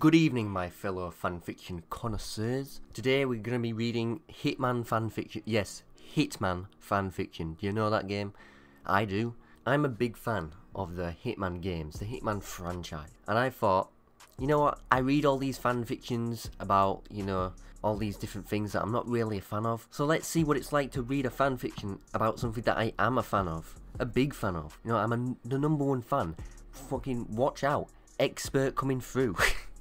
Good evening, my fellow fanfiction connoisseurs. Today we're going to be reading Hitman fanfiction. Yes, Hitman fanfiction. Do you know that game? I do. I'm a big fan of the Hitman games, the Hitman franchise. And I thought, you know what? I read all these fanfictions about, all these different things that I'm not really a fan of. So let's see what it's like to read a fanfiction about something that I am a fan of. A big fan of. I'm the #1 fan. Fucking watch out. Expert coming through.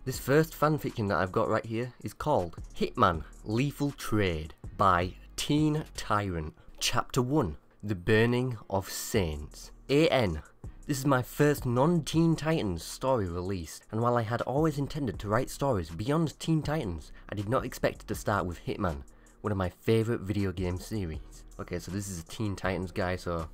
This first fanfiction that I've got right here is called Hitman Lethal Trade by Teen Tyrant. Chapter 1, The Burning of Saints. AN. This is my first non-Teen Titans story released, and while I had always intended to write stories beyond Teen Titans, I did not expect to start with Hitman, one of my favourite video game series. Okay, so this is a Teen Titans guy, so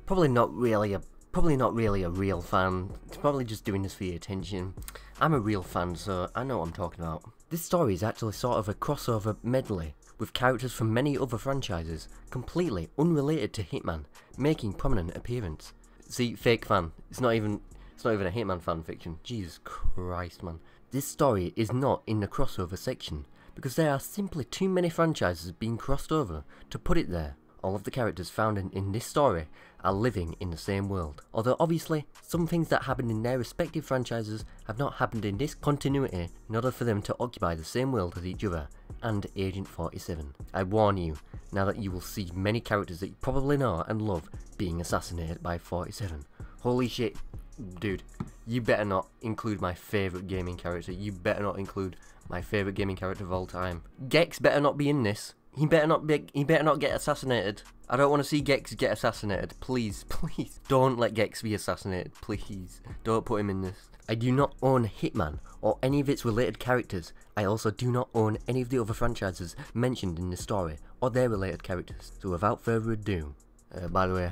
probably not really a real fan. It's probably just doing this for your attention. I'm a real fan, so I know what I'm talking about. This story is actually sort of a crossover medley with characters from many other franchises, completely unrelated to Hitman, making prominent appearance. See, fake fan. It's not even a Hitman fan fiction. Jesus Christ, man. This story is not in the crossover section because there are simply too many franchises being crossed over to put it there. All of the characters found in this story are living in the same world. Although obviously, some things that happened in their respective franchises have not happened in this continuity in order for them to occupy the same world as each other and Agent 47. I warn you, now that you will see many characters that you probably know and love being assassinated by 47. Holy shit, dude, you better not include my favourite gaming character. You better not include my favourite gaming character of all time. Gex better not be in this. He better not get assassinated. I don't want to see Gex get assassinated. Please, please. Don't let Gex be assassinated. Please. Don't put him in this. I do not own Hitman or any of its related characters. I also do not own any of the other franchises mentioned in the story or their related characters. So without further ado, by the way,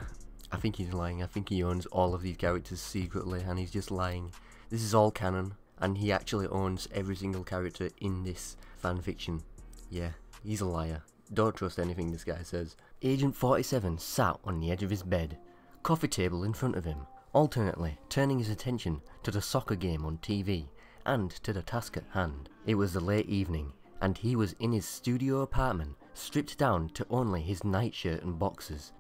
I think he's lying. I think he owns all of these characters secretly and he's just lying. This is all canon and he actually owns every single character in this fanfiction. Yeah, he's a liar. Don't trust anything this guy says. Agent 47 sat on the edge of his bed, coffee table in front of him, alternately turning his attention to the soccer game on TV and to the task at hand. It was the late evening, and he was in his studio apartment, stripped down to only his nightshirt and boxers.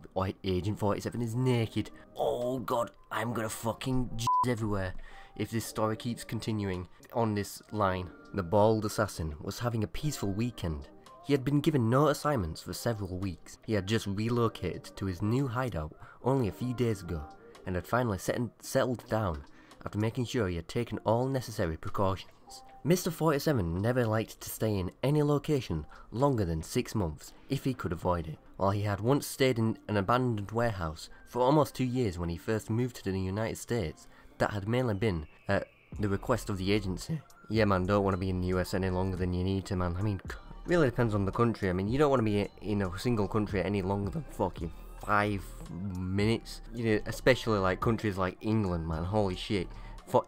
Agent 47 is naked. Oh god, I'm gonna fucking everywhere if this story keeps continuing on this line. The bald assassin was having a peaceful weekend. He had been given no assignments for several weeks. He had just relocated to his new hideout only a few days ago, and had finally settled down after making sure he had taken all necessary precautions. Mr. 47 never liked to stay in any location longer than 6 months, if he could avoid it. While he had once stayed in an abandoned warehouse for almost 2 years when he first moved to the United States, that had mainly been at the request of the agency. Yeah man, don't want to be in the US any longer than you need to, man. I mean, really depends on the country. I mean, you don't want to be in a single country any longer than fucking 5 minutes. Especially like countries like England, man. Holy shit.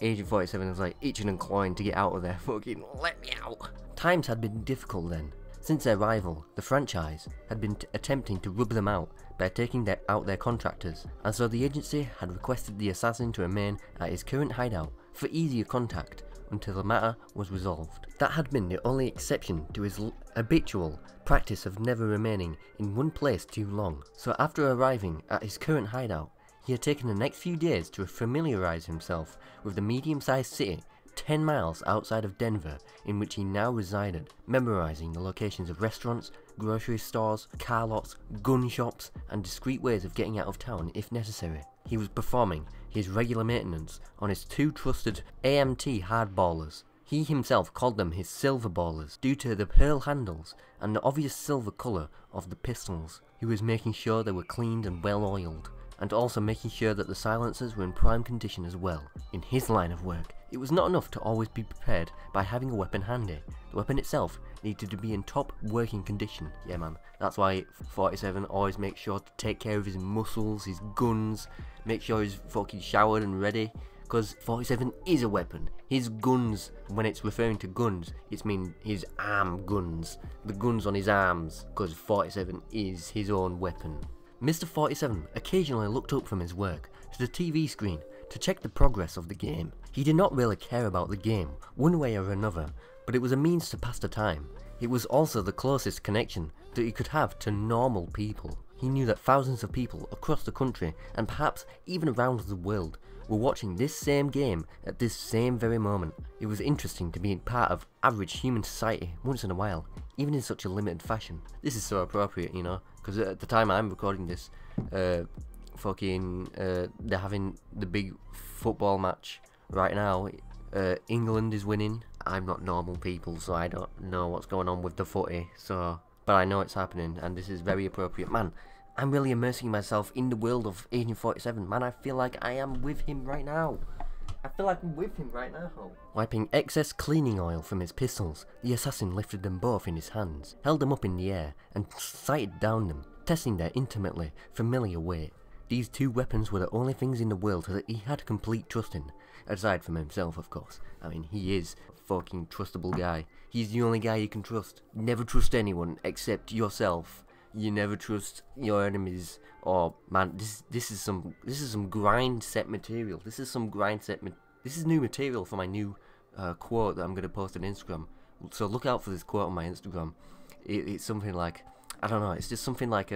Agent 47 is like itching and clawing to get out of there. Fucking let me out. Times had been difficult then. Since their rival, the franchise, had been attempting to rub them out by taking out their contractors, and so the agency had requested the assassin to remain at his current hideout for easier contact until the matter was resolved. That had been the only exception to his habitual practice of never remaining in one place too long. So after arriving at his current hideout, he had taken the next few days to familiarise himself with the medium-sized city 10 miles outside of Denver in which he now resided, memorising the locations of restaurants, grocery stores, car lots, gun shops, and discreet ways of getting out of town if necessary. He was performing his regular maintenance on his 2 trusted AMT hardballers. He himself called them his silver ballers due to the pearl handles and the obvious silver colour of the pistols. He was making sure they were cleaned and well oiled, and also making sure that the silencers were in prime condition as well. In his line of work, it was not enough to always be prepared by having a weapon handy. The weapon itself needed to be in top working condition. Yeah man, that's why 47 always makes sure to take care of his muscles, his guns, make sure he's fucking showered and ready, because 47 is a weapon. His guns, when it's referring to guns, it's mean his arm guns, the guns on his arms, because 47 is his own weapon. Mr. 47 occasionally looked up from his work to the TV screen to check the progress of the game. He did not really care about the game, one way or another, but it was a means to pass the time. It was also the closest connection that he could have to normal people. He knew that thousands of people across the country, and perhaps even around the world, were watching this same game at this same very moment. It was interesting to be part of average human society once in a while, even in such a limited fashion. This is so appropriate, you know, because at the time I'm recording this, they're having the big football match right now. England is winning. I'm not normal people, so I don't know what's going on with the footy, but I know it's happening, and this is very appropriate. Man, I'm really immersing myself in the world of Agent 47. Man, I feel like I am with him right now. I feel like I'm with him right now. Wiping excess cleaning oil from his pistols, the assassin lifted them both in his hands, held them up in the air, and sighted down them, testing their intimately familiar weight. These two weapons were the only things in the world that he had complete trust in, aside from himself, of course. I mean, he is a fucking trustable guy. He's the only guy you can trust. Never trust anyone except yourself. You never trust your enemies. Or man, this is some grind set material. This is new material for my new quote that I'm gonna post on Instagram. So look out for this quote on my Instagram. It's something like, I don't know. It's just something like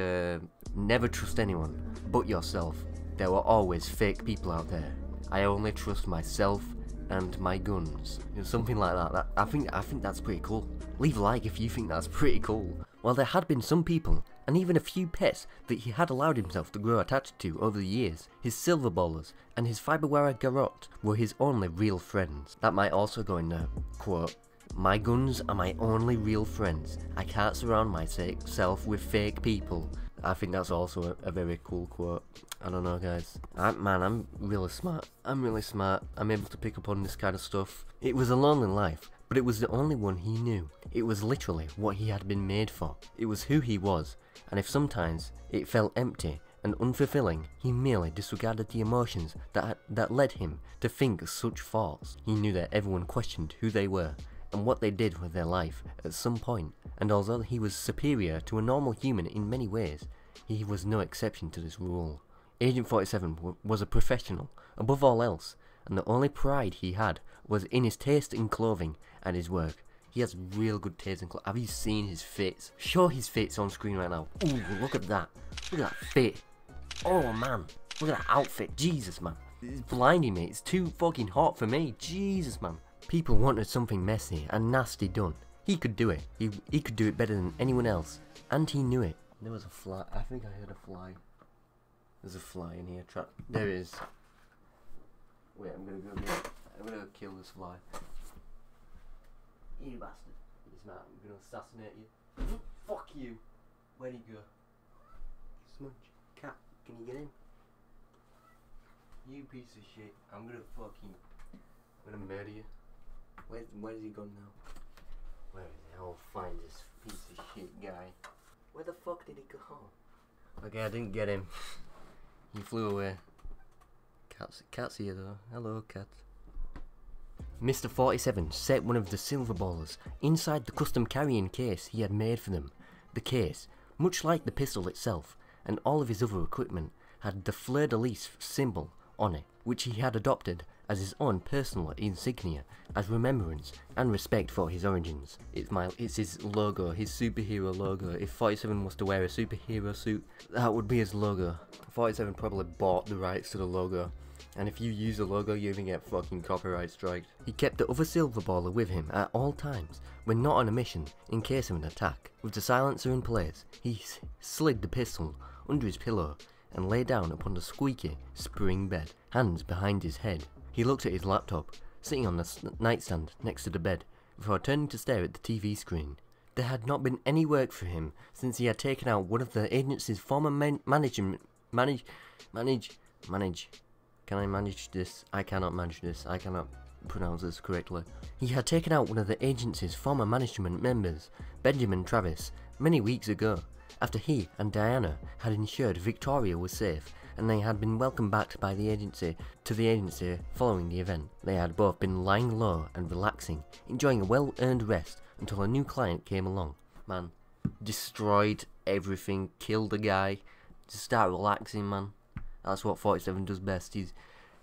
never trust anyone but yourself. There were always fake people out there. I only trust myself and my guns. You know, something like that. I think that's pretty cool. Leave a like if you think that's pretty cool. While there had been some people, and even a few pets that he had allowed himself to grow attached to over the years, his silver ballers and his fiberware garrote were his only real friends. That might also go in the quote, "My guns are my only real friends. I can't surround myself with fake people." I think that's also a very cool quote. I don't know, guys. Man, I'm really smart. I'm really smart. I'm able to pick up on this kind of stuff. It was a lonely life, but it was the only one he knew. It was literally what he had been made for. It was who he was, and if sometimes it felt empty and unfulfilling, he merely disregarded the emotions that led him to think such thoughts. He knew that everyone questioned who they were and what they did with their life at some point, and although he was superior to a normal human in many ways, he was no exception to this rule. Agent 47 was a professional, above all else, and the only pride he had was in his taste in clothing and his work. He has real good taste in clothing. Have you seen his fits? Show his fits on screen right now. Ooh, look at that. Look at that fit. Oh man, look at that outfit. Jesus, man. It's blinding me. It's too fucking hot for me. Jesus, man. People wanted something messy and nasty done. He could do it. He could do it better than anyone else. And he knew it. There was a fly. I think I heard a fly. There's a fly in here. There is. Wait, I'm gonna kill this fly. You bastard. He's mad. I'm gonna assassinate you. Fuck you. Where'd he go? Smudge. Cat, can you get in? You piece of shit. I'm gonna murder you. Where's he gone now? Where is he? I'll find this piece of shit guy. Where the fuck did he go? Okay, I didn't get him. He flew away. Cat's here though. Hello, cat. Mr. 47 set one of the silver ballers inside the custom carrying case he had made for them. The case, much like the pistol itself and all of his other equipment, had the fleur-de-lis symbol on it, which he had adopted as his own personal insignia, as remembrance and respect for his origins. It's his logo, his superhero logo. If 47 was to wear a superhero suit, that would be his logo. 47 probably bought the rights to the logo, and if you use the logo, you even get fucking copyright striked. He kept the other silver baller with him at all times, when not on a mission, in case of an attack. With the silencer in place, he slid the pistol under his pillow and lay down upon the squeaky spring bed, hands behind his head. He looked at his laptop, sitting on the nightstand next to the bed, before turning to stare at the TV screen. There had not been any work for him since he had taken out one of the agency's former manage. Can I manage this? I cannot manage this. I cannot pronounce this correctly. He had taken out one of the agency's former management members, Benjamin Travis, many weeks ago, after he and Diana had ensured Victoria was safe, and they had been welcomed back by the agency following the event. They had both been lying low and relaxing, enjoying a well-earned rest until a new client came along. Man, destroyed everything, killed a guy, just start relaxing, man. That's what 47 does best.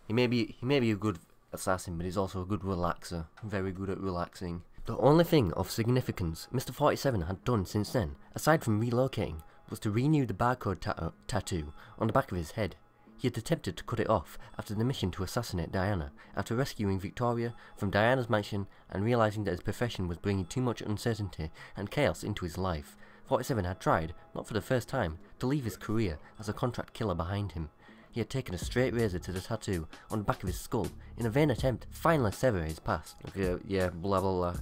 He may be a good assassin, but he's also a good relaxer. Very good at relaxing. The only thing of significance Mr. 47 had done since then, aside from relocating, was to renew the barcode tattoo on the back of his head. He had attempted to cut it off after the mission to assassinate Diana, after rescuing Victoria from Diana's mansion and realising that his profession was bringing too much uncertainty and chaos into his life. 47 had tried, not for the first time, to leave his career as a contract killer behind him. He had taken a straight razor to the tattoo on the back of his skull in a vain attempt to finally sever his past. Okay, yeah, blah blah blah.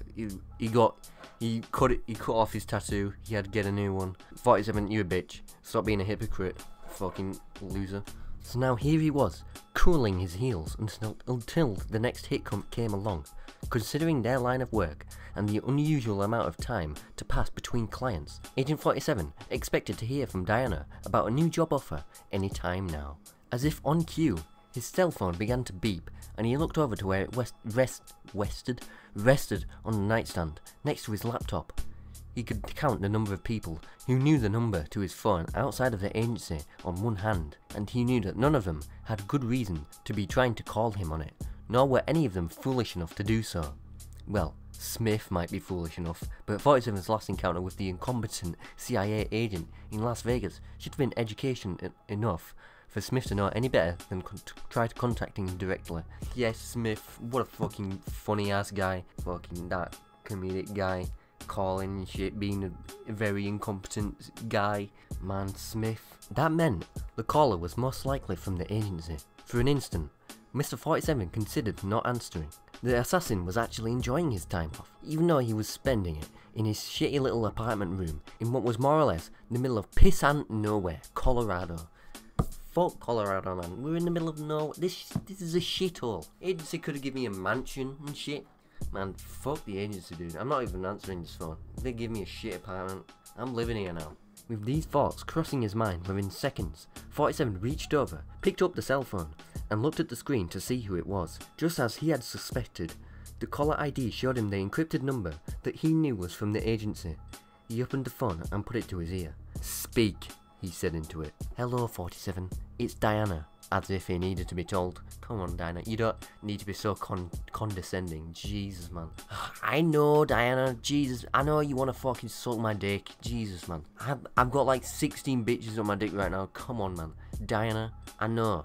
He cut off his tattoo. He had to get a new one. 47, you a bitch. Stop being a hypocrite, fucking loser. So now here he was, cooling his heels until the next hit came along. Considering their line of work and the unusual amount of time to pass between clients, Agent 47 expected to hear from Diana about a new job offer any time now. As if on cue, his cell phone began to beep and he looked over to where it rested on the nightstand next to his laptop. He could count the number of people who knew the number to his phone outside of the agency on one hand, and he knew that none of them had good reason to be trying to call him on it, nor were any of them foolish enough to do so. Well, Smith might be foolish enough, but 47's last encounter with the incompetent CIA agent in Las Vegas should have been education enough for Smith to know any better than try contacting him directly. Yes, Smith, what a fucking funny ass guy, fucking that comedic guy, calling and shit, being a very incompetent guy. Man, Smith. That meant the caller was most likely from the agency. For an instant, Mr. 47 considered not answering. The assassin was actually enjoying his time off, even though he was spending it in his shitty little apartment room in what was more or less the middle of pissant nowhere, Colorado. Fuck Colorado, man. We're in the middle of nowhere. This is a shithole. Agency could have given me a mansion and shit. Man, fuck the agency, dude. I'm not even answering this phone. They give me a shit apartment. I'm living here now. With these thoughts crossing his mind within seconds, 47 reached over, picked up the cell phone, and looked at the screen to see who it was. Just as he had suspected, the caller ID showed him the encrypted number that he knew was from the agency. He opened the phone and put it to his ear. "Speak," he said into it. "Hello, 47. It's Diana." As if he needed to be told. Come on, Diana, you don't need to be so condescending. Jesus, man. I know, Diana. Jesus, I know you want to fucking suck my dick. Jesus, man. I've got like 16 bitches on my dick right now. Come on, man. Diana, I know.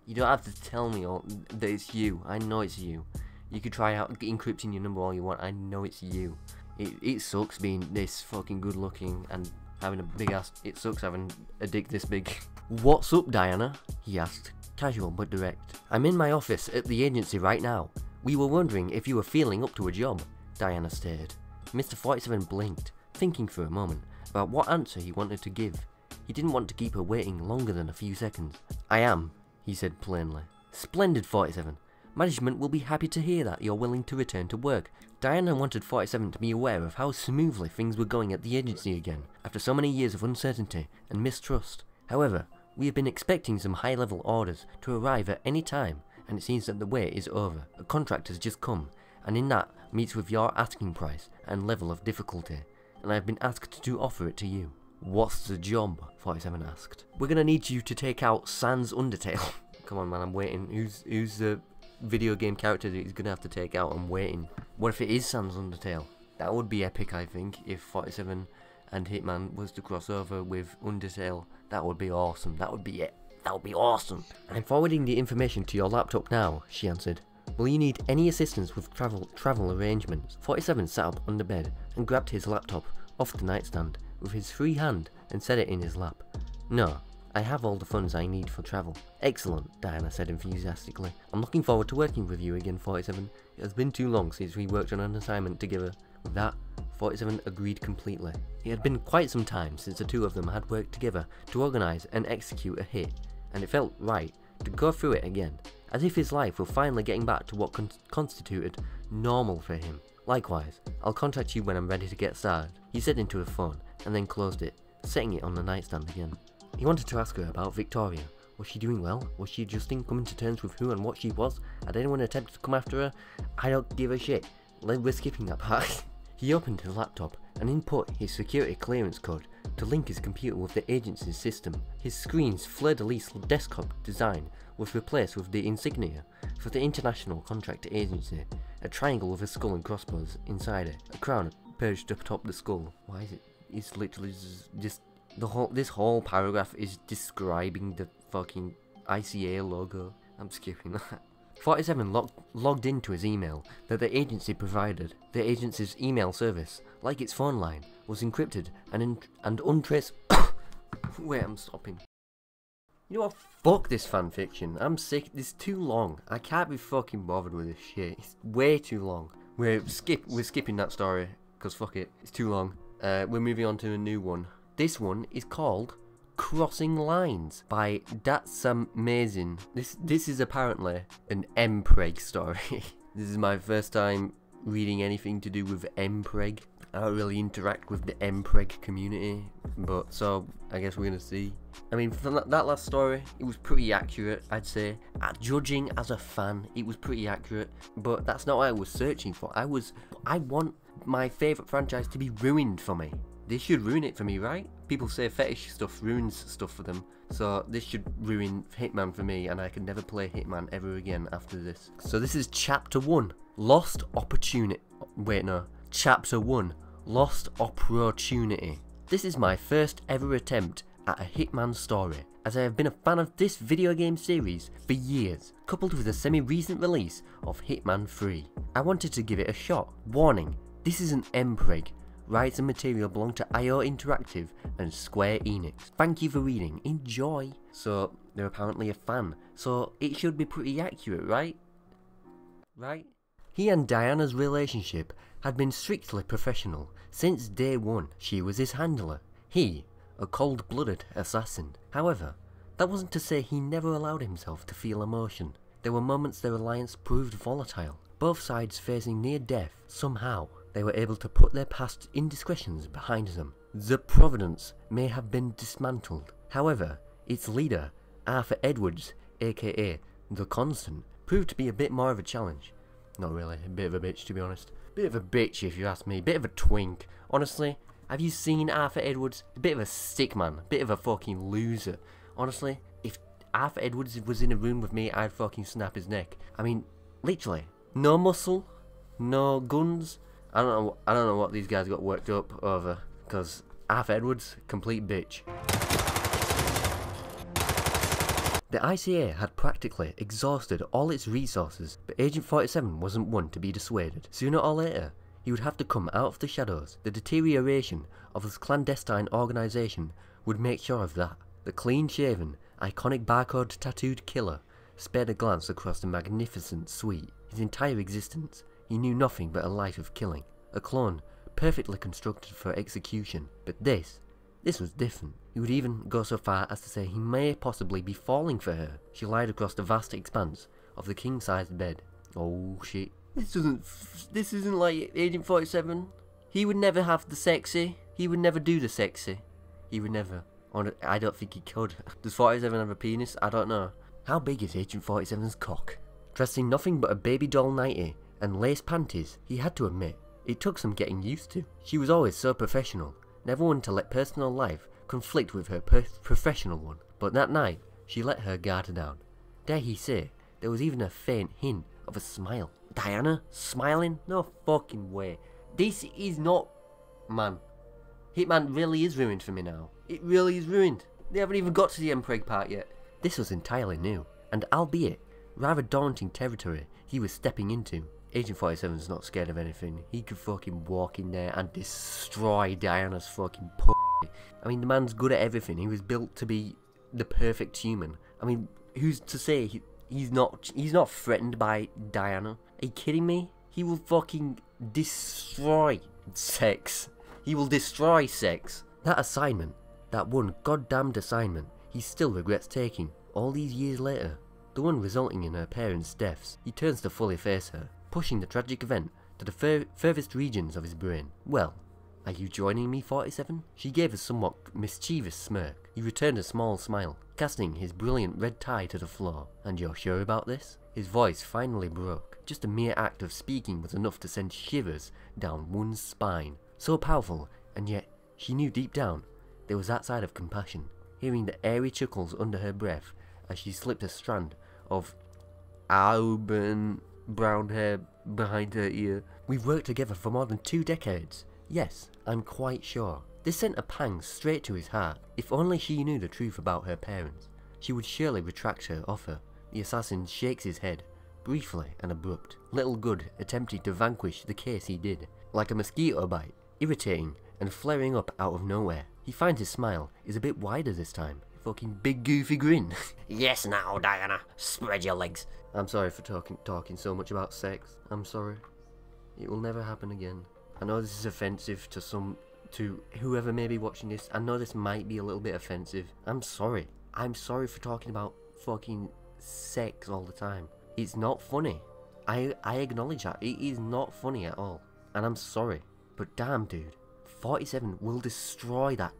You don't have to tell me that it's you. I know it's you. You could try out encrypting your number all you want. I know it's you. It sucks being this fucking good looking and having a big ass. It sucks having a dick this big. "What's up, Diana?" he asked, casual but direct. "I'm in my office at the agency right now. We were wondering if you were feeling up to a job," Diana stared. Mr. 47 blinked, thinking for a moment about what answer he wanted to give. He didn't want to keep her waiting longer than a few seconds. "I am," he said plainly. "Splendid, 47. Management will be happy to hear that you're willing to return to work." Diana wanted 47 to be aware of how smoothly things were going at the agency again, after so many years of uncertainty and mistrust. However, we have been expecting some high-level orders to arrive at any time, and it seems that the wait is over. A contract has just come, and in that meets with your asking price and level of difficulty, and I have been asked to offer it to you. "What's the job?" 47 asked. "We're gonna need you to take out Sans Undertale." Come on, man, I'm waiting. Who's the video game character that he's gonna have to take out? I'm waiting. What if it is Sans Undertale? That would be epic, I think, if 47 and Hitman was to cross over with Undertale. That would be awesome. That would be it. That would be awesome. "I'm forwarding the information to your laptop now," she answered. "Will you need any assistance with travel arrangements?" 47 sat up on the bed and grabbed his laptop off the nightstand with his free hand and set it in his lap. "No, I have all the funds I need for travel." "Excellent," Diana said enthusiastically. "I'm looking forward to working with you again, 47. It has been too long since we worked on an assignment together." With that, 47 agreed completely. It had been quite some time since the two of them had worked together to organise and execute a hit, and it felt right to go through it again, as if his life were finally getting back to what constituted normal for him. "Likewise, I'll contact you when I'm ready to get started," he said into the phone, and then closed it, setting it on the nightstand again. He wanted to ask her about Victoria. Was she doing well? Was she adjusting, coming to terms with who and what she was? Had anyone attempted to come after her? I don't give a shit. We're skipping that part. He opened his laptop and input his security clearance code to link his computer with the agency's system. His screen's fleur-de-lis desktop design was replaced with the insignia for the International Contract Agency, a triangle with a skull and crossbows inside it, a crown perched atop the skull. Why is it? It's literally just this whole paragraph is describing the fucking ICA logo. I'm skipping that. 47 logged into his email that the agency provided. The agency's email service, like its phone line, was encrypted and untraceable. Wait, I'm stopping. You know what? Fuck this fanfiction. I'm sick. This is too long. I can't be fucking bothered with this shit. It's way too long. We're skipping that story because fuck it. It's too long. We're moving on to a new one. This one is called Crossing Lines by That's Amazing. This is apparently an mpreg story. This is my first time reading anything to do with mpreg. I don't really interact with the mpreg community, but so I guess we're gonna see. I mean, from that last story, it was pretty accurate, I'd say. Judging as a fan, it was pretty accurate, but that's not what I was searching for. I want my favourite franchise to be ruined for me. This should ruin it for me, right? People say fetish stuff ruins stuff for them, so this should ruin Hitman for me, and I can never play Hitman ever again after this. So this is Chapter 1, Lost Opportunity. Wait, no. Chapter 1, Lost Opportunity. This is my first ever attempt at a Hitman story, as I have been a fan of this video game series for years, coupled with the semi-recent release of Hitman 3. I wanted to give it a shot. Warning, this is an mpreg. Rights and material belong to IO Interactive and Square Enix. Thank you for reading. Enjoy. So, they're apparently a fan, so it should be pretty accurate, right? Right? He and Diana's relationship had been strictly professional. Since day one, she was his handler. He, a cold-blooded assassin. However, that wasn't to say he never allowed himself to feel emotion. There were moments their alliance proved volatile, both sides facing near death. Somehow, they were able to put their past indiscretions behind them. The Providence may have been dismantled. However, its leader, Arthur Edwards, aka The Constant, proved to be a bit more of a challenge. Not really, a bit of a bitch to be honest. Bit of a bitch if you ask me, bit of a twink. Honestly, have you seen Arthur Edwards? A bit of a stick man, bit of a fucking loser. Honestly, if Arthur Edwards was in a room with me, I'd fucking snap his neck. I mean, literally, no muscle, no guns. I don't know what these guys got worked up over, because Arthur Edwards, complete bitch. The ICA had practically exhausted all its resources, but Agent 47 wasn't one to be dissuaded. Sooner or later, he would have to come out of the shadows. The deterioration of his clandestine organisation would make sure of that. The clean-shaven, iconic barcode-tattooed killer spared a glance across the magnificent suite. His entire existence, he knew nothing but a life of killing. A clone, perfectly constructed for execution. But this was different. He would even go so far as to say he may possibly be falling for her. She lied across the vast expanse of the king-sized bed. Oh shit. This isn't like Agent 47. He would never have the sexy. He would never do the sexy. He would never. I don't think he could. Does 47 have a penis? I don't know. How big is Agent 47's cock? Dressed in nothing but a baby doll nightie and lace panties, he had to admit, it took some getting used to. She was always so professional, never one to let personal life conflict with her professional one. But that night, she let her guard down. Dare he say, there was even a faint hint of a smile. Diana? Smiling? No fucking way. This is not... Man. Hitman really is ruined for me now. It really is ruined. They haven't even got to the mpreg part yet. This was entirely new, and albeit rather daunting territory he was stepping into. Agent 47's not scared of anything. He could fucking walk in there and destroy Diana's fucking pussy. I mean, the man's good at everything. He was built to be the perfect human. I mean, who's to say he's not threatened by Diana? Are you kidding me? He will fucking destroy sex. He will destroy sex. That assignment, that one goddamned assignment, he still regrets taking, all these years later. The one resulting in her parents' deaths. He turns to fully face her, pushing the tragic event to the furthest regions of his brain. Well, are you joining me, 47? She gave a somewhat mischievous smirk. He returned a small smile, casting his brilliant red tie to the floor. And you're sure about this? His voice finally broke. Just the mere act of speaking was enough to send shivers down one's spine. So powerful, and yet she knew deep down there was that side of compassion. Hearing the airy chuckles under her breath as she slipped a strand of auburn brown hair behind her ear. We've worked together for more than 2 decades. Yes, I'm quite sure. This sent a pang straight to his heart. If only she knew the truth about her parents, she would surely retract her offer. The assassin shakes his head, briefly and abrupt. Little good attempting to vanquish the case he did. Like a mosquito bite, irritating and flaring up out of nowhere. He finds his smile is a bit wider this time. Fucking big goofy grin. Yes now, Diana. Spread your legs. I'm sorry for talking so much about sex. I'm sorry. It will never happen again. I know this is offensive to whoever may be watching this. I know this might be a little bit offensive. I'm sorry. I'm sorry for talking about fucking sex all the time. It's not funny. I acknowledge that. It is not funny at all. And I'm sorry. But damn dude, 47 will destroy that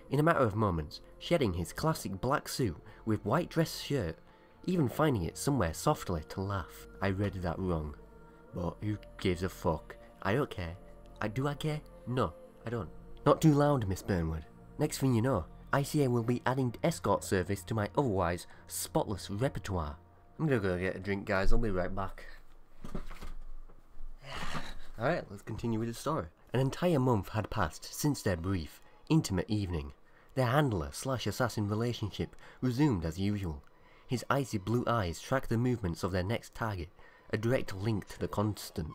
In a matter of moments, shedding his classic black suit with white dress shirt, even finding it somewhere softly to laugh. I read that wrong. But who gives a fuck? I don't care. Do I care? No, I don't. Not too loud, Miss Burnwood. Next thing you know, ICA will be adding escort service to my otherwise spotless repertoire. I'm gonna go get a drink, guys. I'll be right back. Alright, let's continue with the story. An entire month had passed since their brief, intimate evening. Their handler/assassin relationship resumed as usual. His icy blue eyes tracked the movements of their next target, a direct link to the constant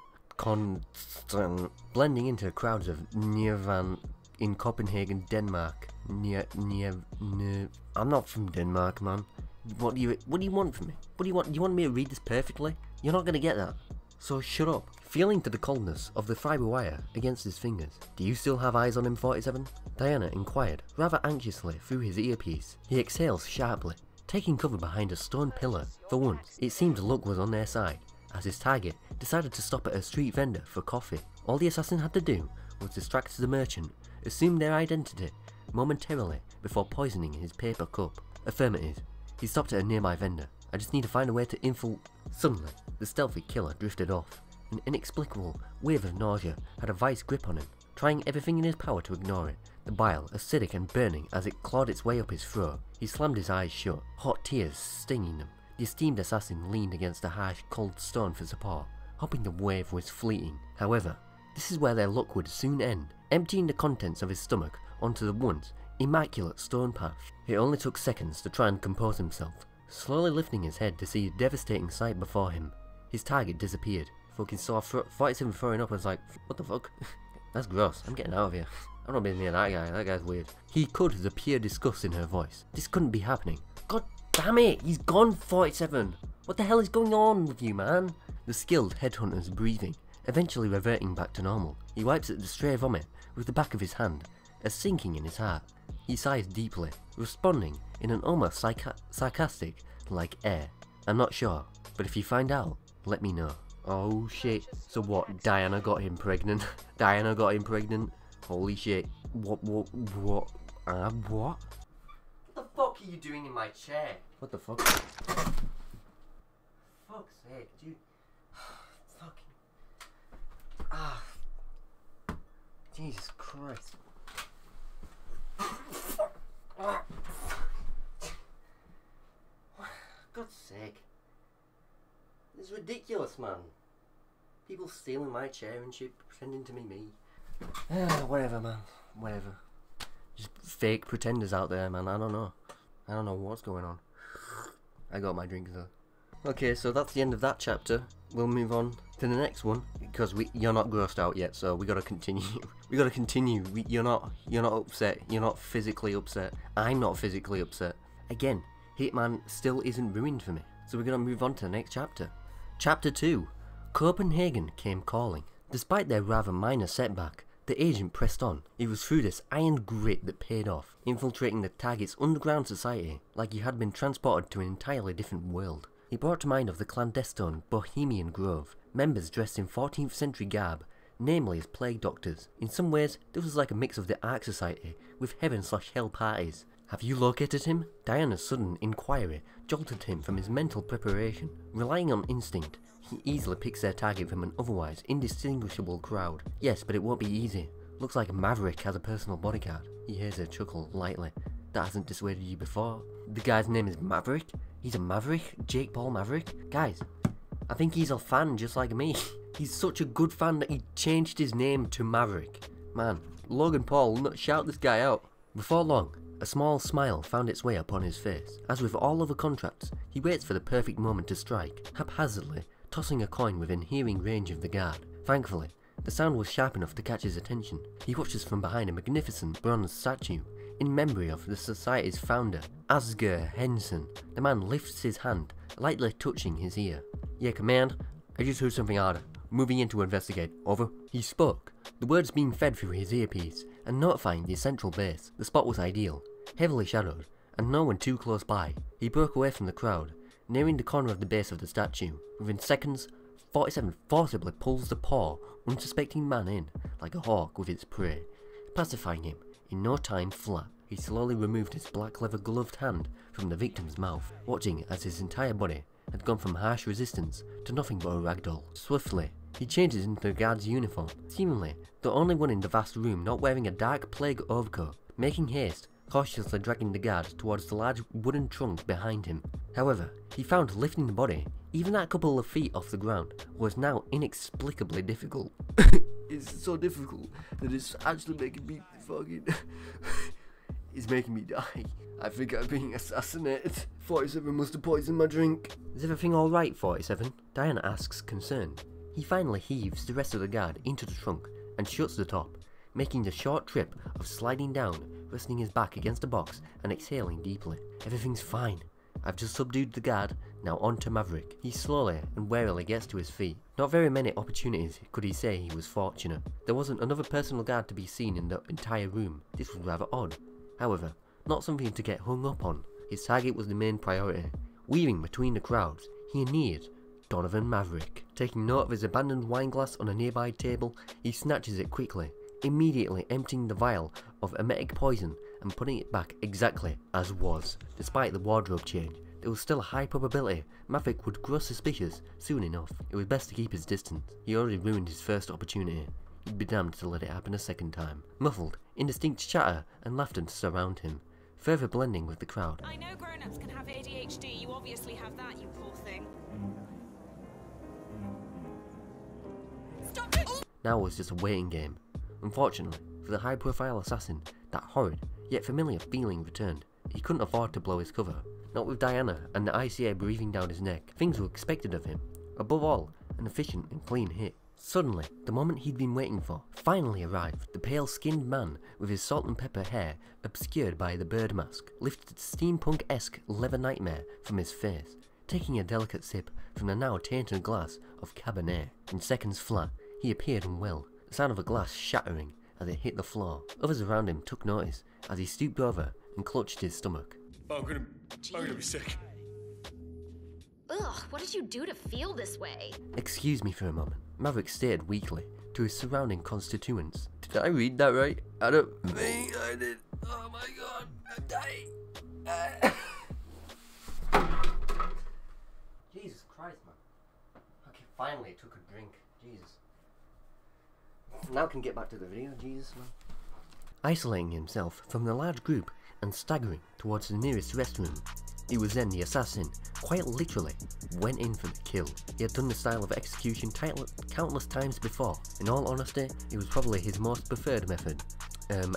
blending into crowds of Nirvan in Copenhagen, Denmark. I'm not from Denmark, man. What do you want from me? What do you want? You want me to read this perfectly? You're not gonna get that. So shut up. Feeling to the coldness of the fibre wire against his fingers. Do you still have eyes on him, 47? Diana inquired, rather anxiously through his earpiece. He exhales sharply, taking cover behind a stone pillar. For once, it seemed luck was on their side, as his target decided to stop at a street vendor for coffee. All the assassin had to do was distract the merchant, assume their identity momentarily before poisoning his paper cup. Affirmative. He stopped at a nearby vendor. I just need to find a way to Suddenly, the stealthy killer drifted off. An inexplicable wave of nausea had a vice grip on him, trying everything in his power to ignore it. The bile, acidic and burning as it clawed its way up his throat. He slammed his eyes shut, hot tears stinging them. The esteemed assassin leaned against a harsh, cold stone for support, hoping the wave was fleeting. However, this is where their luck would soon end, emptying the contents of his stomach onto the once immaculate stone path. It only took seconds to try and compose himself, slowly lifting his head to see a devastating sight before him. His target disappeared. Fucking saw 47 throwing up and was like, what the fuck? That's gross. I'm getting out of here. I'm not being near that guy. That guy's weird. He could the pure disgust in her voice. This couldn't be happening. God damn it! He's gone, 47! What the hell is going on with you, man? The skilled headhunter's breathing, eventually reverting back to normal. He wipes at the stray vomit with the back of his hand, a sinking in his heart. He sighs deeply, responding in an almost sarcastic, like air. I'm not sure, but if you find out, let me know. Oh shit. So what? Diana got him pregnant? Diana got him pregnant? Holy shit. What? What? What the fuck are you doing in my chair? What the fuck? Fuck's sake, dude. Fucking. Jesus Christ. God's sake. It's ridiculous, man. People stealing my chair and shit, pretending to be me. Whatever, man. Whatever. Just fake pretenders out there, man. I don't know. I don't know what's going on. I got my drink though. Okay, so that's the end of that chapter. We'll move on to the next one because you're not grossed out yet, so we gotta continue. We gotta continue. You're not upset. You're not physically upset. I'm not physically upset. Again, Hitman still isn't ruined for me. So we're gonna move on to the next chapter. Chapter 2. Copenhagen came calling. Despite their rather minor setback, the agent pressed on. It was through this iron grit that paid off, infiltrating the target's underground society like he had been transported to an entirely different world. He brought to mind of the clandestine Bohemian Grove, members dressed in 14th century garb, namely as plague doctors. In some ways, this was like a mix of the Ark Society with heaven/hell parties. Have you located him? Diana's sudden inquiry jolted him from his mental preparation. Relying on instinct, he easily picks their target from an otherwise indistinguishable crowd. Yes, but it won't be easy. Looks like Maverick has a personal bodyguard. He hears her chuckle lightly. That hasn't dissuaded you before. The guy's name is Maverick? He's a Maverick? Jake Paul Maverick? Guys, I think he's a fan just like me. He's such a good fan that he changed his name to Maverick. Man, Logan Paul will not shout this guy out. Before long, a small smile found its way upon his face. As with all other contracts, he waits for the perfect moment to strike, haphazardly tossing a coin within hearing range of the guard. Thankfully, the sound was sharp enough to catch his attention. He watches from behind a magnificent bronze statue, in memory of the society's founder, Asger Henson. The man lifts his hand, lightly touching his ear. Yeah, command, I just heard something odd. Moving in to investigate. Over. He spoke, the words being fed through his earpiece, and notifying the central base. The spot was ideal, heavily shadowed, and no one too close by. He broke away from the crowd, nearing the corner of the base of the statue. Within seconds, 47 forcibly pulls the poor, unsuspecting man in, like a hawk with its prey, pacifying him in no time flat. He slowly removed his black leather gloved hand from the victim's mouth, watching as his entire body had gone from harsh resistance to nothing but a ragdoll. Swiftly, he changes into the guard's uniform, seemingly the only one in the vast room not wearing a dark plague overcoat, making haste, cautiously dragging the guard towards the large wooden trunk behind him. However, he found lifting the body, even at a couple of feet off the ground, was now inexplicably difficult. It's so difficult that it's actually making me fucking... It's making me die. I think I'm being assassinated. 47 must have poisoned my drink. Is everything alright, 47? Diana asks, concerned. He finally heaves the rest of the guard into the trunk and shuts the top, making the short trip of sliding down, resting his back against a box and exhaling deeply. Everything's fine. I've just subdued the guard, now on to Maverick. He slowly and warily gets to his feet. Not very many opportunities could he say he was fortunate. There wasn't another personal guard to be seen in the entire room. This was rather odd. However, not something to get hung up on. His target was the main priority. Weaving between the crowds, he neared Donovan Maverick. Taking note of his abandoned wine glass on a nearby table, he snatches it quickly, immediately emptying the vial of emetic poison and putting it back exactly as was. Despite the wardrobe change, there was still a high probability Maverick would grow suspicious soon enough. It was best to keep his distance. He already ruined his first opportunity. He'd be damned to let it happen a second time. Muffled, indistinct chatter and laughter surround him, further blending with the crowd. I know grown-ups can have ADHD. You obviously have that, you poor thing. Stop it! Now was just a waiting game. Unfortunately, for the high-profile assassin, that horrid, yet familiar feeling returned. He couldn't afford to blow his cover. Not with Diana and the icy air breathing down his neck. Things were expected of him. Above all, an efficient and clean hit. Suddenly, the moment he'd been waiting for finally arrived. The pale-skinned man, with his salt and pepper hair obscured by the bird mask, lifted steampunk-esque leather nightmare from his face, taking a delicate sip from the now tainted glass of Cabernet. In seconds flat, he appeared unwell, the sound of a glass shattering as it hit the floor. Others around him took notice as he stooped over and clutched his stomach. I'm gonna be sick. Ugh, what did you do to feel this way? Excuse me for a moment. Maverick stared weakly to his surrounding constituents. Did I read that right? I don't think I did. Oh my god, I'm dying. Jesus Christ, man. Okay, finally took a drink. Jesus. Now can get back to the video, Jesus, man. Isolating himself from the large group and staggering towards the nearest restroom, it was then the assassin, quite literally, went in for the kill. He had done the style of execution countless times before. In all honesty, it was probably his most preferred method.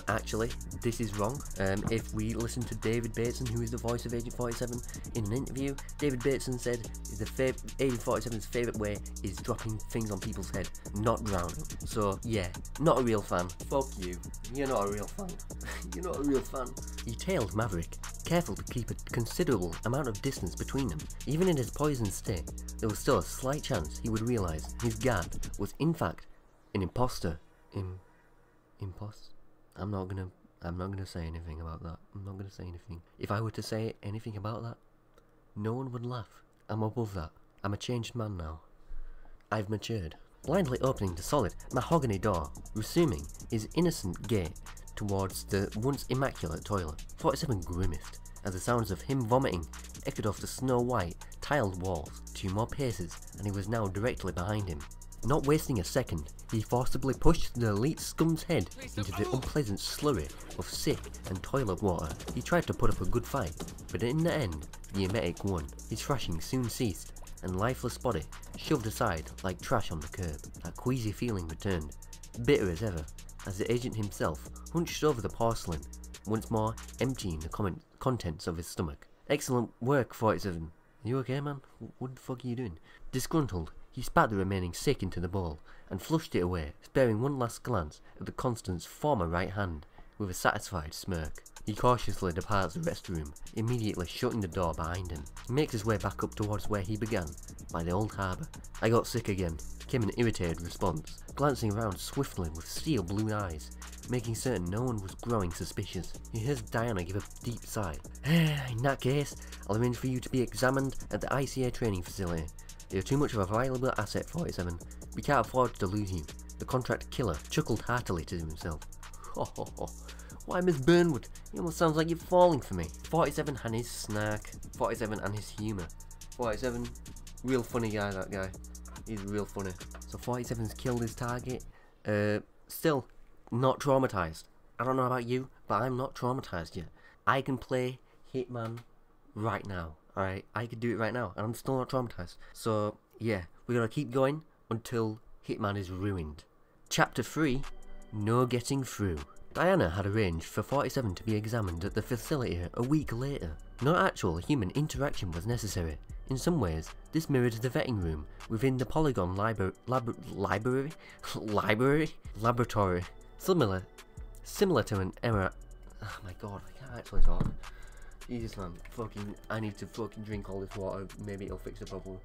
Actually, this is wrong. If we listen to David Bateson, who is the voice of Agent 47, in an interview, David Bateson said Agent 47's favourite way is dropping things on people's head, not drowning. So yeah, not a real fan. Fuck you. You're not a real fan. You're not a real fan. He tailed Maverick, careful to keep a considerable amount of distance between them. Even in his poisoned state, there was still a slight chance he would realise his guard was in fact an imposter. Imposter? I'm not gonna say anything about that. I'm not gonna say anything. If I were to say anything about that, no one would laugh. I'm above that. I'm a changed man now. I've matured. Blindly opening the solid mahogany door, resuming his innocent gait, towards the once immaculate toilet. 47 grimaced as the sounds of him vomiting echoed off the snow-white, tiled walls. 2 more paces, and he was now directly behind him. Not wasting a second, he forcibly pushed the elite scum's head into the unpleasant slurry of sick and toilet water. He tried to put up a good fight, but in the end, the emetic won. His thrashing soon ceased, and lifeless body shoved aside like trash on the curb. That queasy feeling returned, bitter as ever, as the agent himself hunched over the porcelain, once more emptying the contents of his stomach. Excellent work, 47. Are you okay, man? What the fuck are you doing? Disgruntled, he spat the remaining sick into the bowl, and flushed it away, sparing one last glance at the Constant's former right hand, with a satisfied smirk. He cautiously departs the restroom, immediately shutting the door behind him. He makes his way back up towards where he began, by the old harbour. I got sick again, came an irritated response, glancing around swiftly with steel blue eyes, making certain no one was growing suspicious. He hears Diana give a deep sigh. In that case, I'll arrange for you to be examined at the ICA training facility. You're too much of a valuable asset, 47. We can't afford to lose you. The contract killer chuckled heartily to himself. Ho ho ho. Why, Miss Burnwood, it almost sounds like you're falling for me. 47 and his snark. 47 and his humour. 47, real funny guy, that guy. He's real funny. So 47's killed his target. Still, not traumatised. I don't know about you, but I'm not traumatised yet. I can play Hitman right now. Alright, I can do it right now, and I'm still not traumatised. So, yeah, we're gonna keep going until Hitman is ruined. Chapter 3, No Getting Through. Diana had arranged for 47 to be examined at the facility a week later. No actual human interaction was necessary. In some ways, this mirrored the vetting room within the Polygon laboratory. Similar to an MRI. Oh my god, I can't actually talk. Jesus man, I need to fucking drink all this water, maybe it'll fix the problem.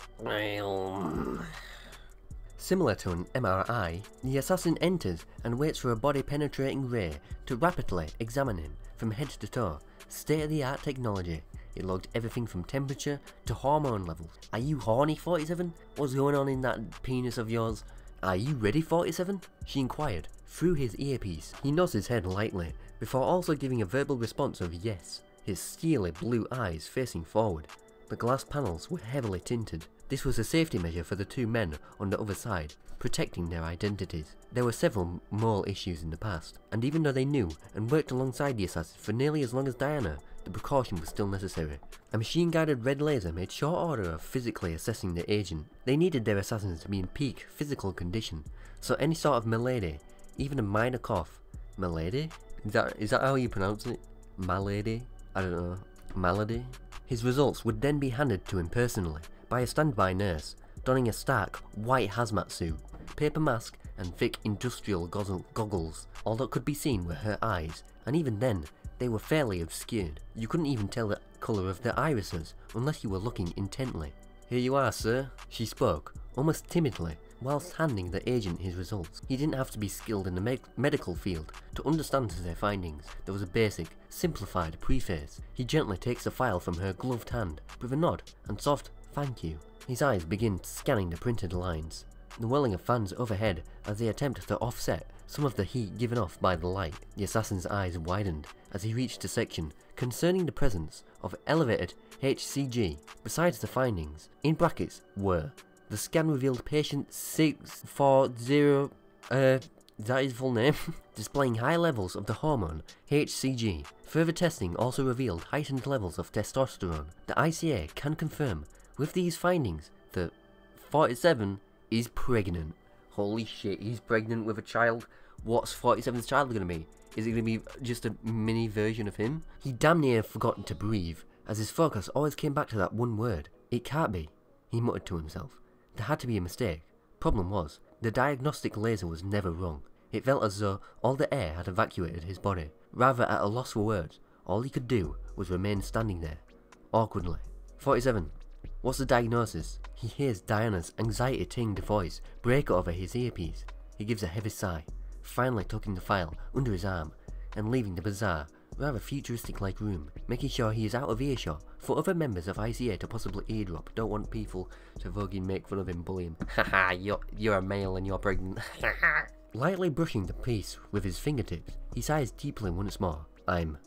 Similar to an MRI, the assassin enters and waits for a body-penetrating ray to rapidly examine him from head to toe. State-of-the-art technology. It logged everything from temperature to hormone levels. Are you horny, 47? What's going on in that penis of yours? Are you ready, 47? She inquired through his earpiece. He nods his head lightly, before also giving a verbal response of yes, his steely blue eyes facing forward. The glass panels were heavily tinted. This was a safety measure for the 2 men on the other side, protecting their identities. There were several moral issues in the past, and even though they knew and worked alongside the assassin for nearly as long as Diana, the precaution was still necessary. A machine-guided red laser made short order of physically assessing the agent. They needed their assassins to be in peak physical condition, so any sort of malady, even a minor cough. Malady? Is that how you pronounce it? Malady? I don't know. Malady? His results would then be handed to him personally by a standby nurse, donning a stark white hazmat suit, paper mask and thick industrial goggles. All that could be seen were her eyes, and even then, they were fairly obscured. You couldn't even tell the colour of their irises unless you were looking intently. Here you are, sir, she spoke, almost timidly, whilst handing the agent his results. He didn't have to be skilled in the medical field to understand their findings. There was a basic, simplified preface. He gently takes the file from her gloved hand, with a nod and soft thank you. His eyes begin scanning the printed lines, the whirling of fans overhead as they attempt to offset some of the heat given off by the light. The assassin's eyes widened as he reached a section concerning the presence of elevated HCG. Besides the findings, in brackets were: the scan revealed patient 640, is that his full name? Displaying high levels of the hormone HCG. Further testing also revealed heightened levels of testosterone. The ICA can confirm with these findings that 47 is pregnant. Holy shit, he's pregnant with a child. What's 47's child gonna be? Is it gonna be just a mini version of him? He damn near forgotten to breathe, as his focus always came back to that one word. It can't be, he muttered to himself. There had to be a mistake. Problem was, the diagnostic laser was never wrong. It felt as though all the air had evacuated his body. Rather at a loss for words, all he could do was remain standing there, awkwardly. 47. What's the diagnosis? He hears Diana's anxiety-tinged voice break over his earpiece. He gives a heavy sigh, finally tucking the file under his arm and leaving the bizarre, rather futuristic-like room, making sure he is out of earshot for other members of ICA to possibly eavesdrop. Don't want people to fucking make fun of him, bully him. Haha, you're a male and you're pregnant. Lightly brushing the piece with his fingertips, He sighs deeply once more. I'm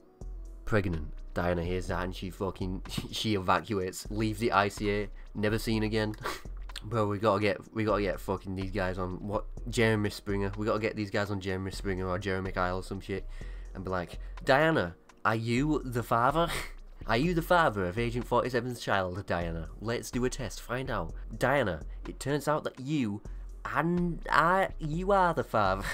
pregnant. Diana hears that and she evacuates, leaves the ICA, never seen again. Bro, we gotta get fucking these guys on Jeremy Springer. We gotta get these guys on Jeremy Springer or Jeremy Kyle or some shit, and be like, Diana, are you the father? Are you the father of Agent 47's child, Diana? Let's do a test. Find out. Diana, it turns out that you are the father.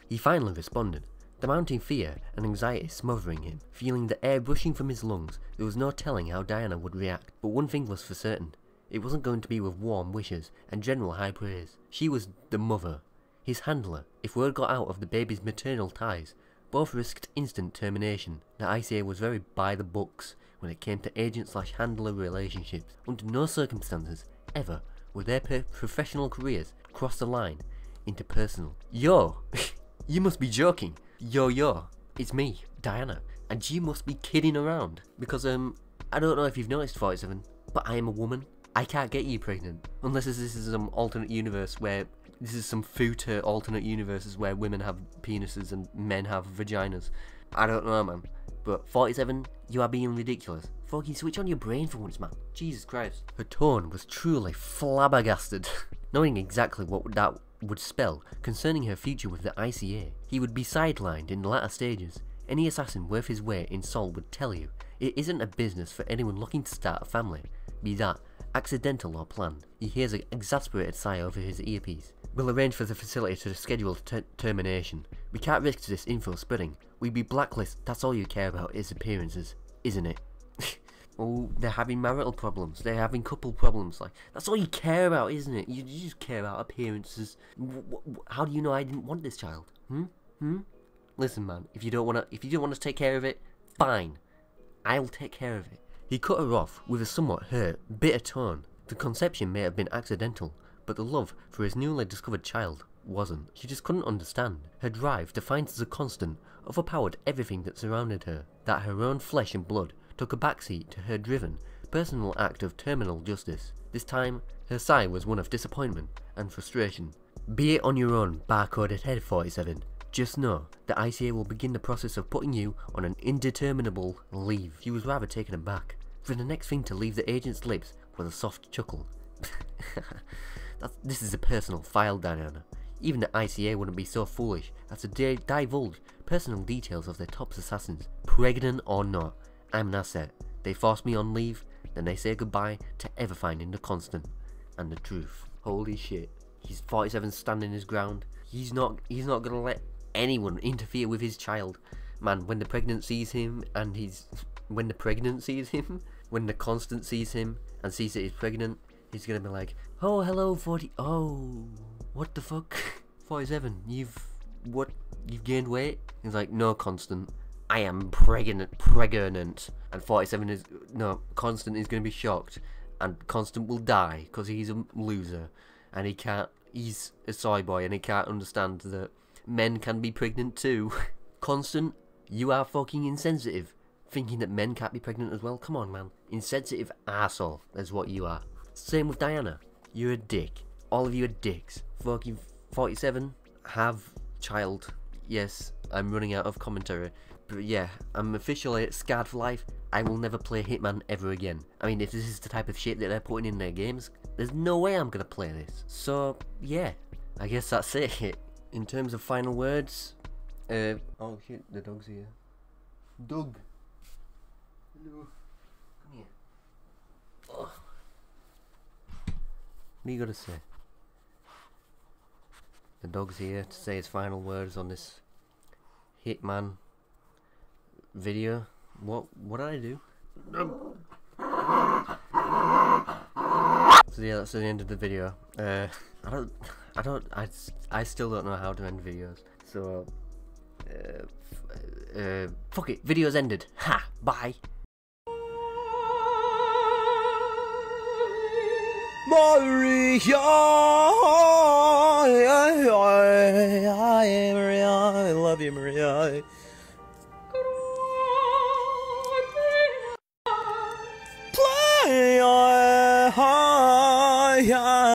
He finally responded. The mounting fear and anxiety smothering him, feeling the air rushing from his lungs, there was no telling how Diana would react. But one thing was for certain. It wasn't going to be with warm wishes and general high praise. She was the mother, his handler. If word got out of the baby's maternal ties, both risked instant termination. The ICA was very by the books when it came to agent/handler relationships. Under no circumstances, ever, would their professional careers cross the line into personal. Yo! You must be joking. Yo, it's me, Diana. And you must be kidding around. Because, I don't know if you've noticed, 47, but I am a woman. I can't get you pregnant. Unless this is some alternate universe where... This is some future alternate universes where women have penises and men have vaginas. I don't know, man. But 47, you are being ridiculous. Fucking switch on your brain for once, man. Jesus Christ. Her tone was truly flabbergasted. Knowing exactly what that would spell concerning her future with the ICA. He would be sidelined in the latter stages. Any assassin worth his weight in salt would tell you, it isn't a business for anyone looking to start a family, be that accidental or planned. He hears an exasperated sigh over his earpiece. We'll arrange for the facility to schedule termination. We can't risk this info spreading. We'd be blacklisted. That's all you care about is appearances, isn't it? Oh, they're having marital problems. They're having couple problems. Like, that's all you care about, isn't it? You just care about appearances. How do you know I didn't want this child? Listen, man. If you don't want to take care of it, fine. I'll take care of it. He cut her off with a somewhat hurt, bitter tone. The conception may have been accidental, but the love for his newly discovered child wasn't. She just couldn't understand. Her drive, defined as a constant, overpowered everything that surrounded her. That her own flesh and blood took a backseat to her driven, personal act of terminal justice. This time, her sigh was one of disappointment and frustration. Be it on your own barcoded head, 47. Just know that ICA will begin the process of putting you on an indeterminable leave. She was rather taken aback, for the next thing to leave the agent's lips was a soft chuckle. This is a personal file, Diana. Even the ICA wouldn't be so foolish as to divulge personal details of their top assassins, pregnant or not. I'm an asset. They force me on leave, then they say goodbye to ever finding the constant and the truth. Holy shit. He's 47 standing his ground. He's not gonna let anyone interfere with his child. Man, when the pregnant sees him and when the constant sees him and sees that he's pregnant, he's gonna be like, oh, hello, 40, oh, what the fuck? 47, you've gained weight? He's like, no, constant. I am pregnant, and 47 is, no, Constant is going to be shocked, and Constant will die, because he's a loser, and he's a soy boy, and he can't understand that men can be pregnant too. Constant, you are fucking insensitive, thinking that men can't be pregnant as well. Come on, man. Insensitive arsehole, that's what you are. Same with Diana, you're a dick. All of you are dicks. Fucking 47, have child. Yes, I'm running out of commentary. But yeah, I'm officially scarred for life. I will never play Hitman ever again. I mean, if this is the type of shit that they're putting in their games, there's no way I'm gonna play this. So, yeah, I guess that's it. In terms of final words, oh shit, the dog's here. Doug! Hello. Come here. Oh. What you gotta say? The dog's here to say his final words on this Hitman video. What did I do? So yeah, that's the end of the video. I still don't know how to end videos. So fuck it, video's ended. Ha, bye. Maria.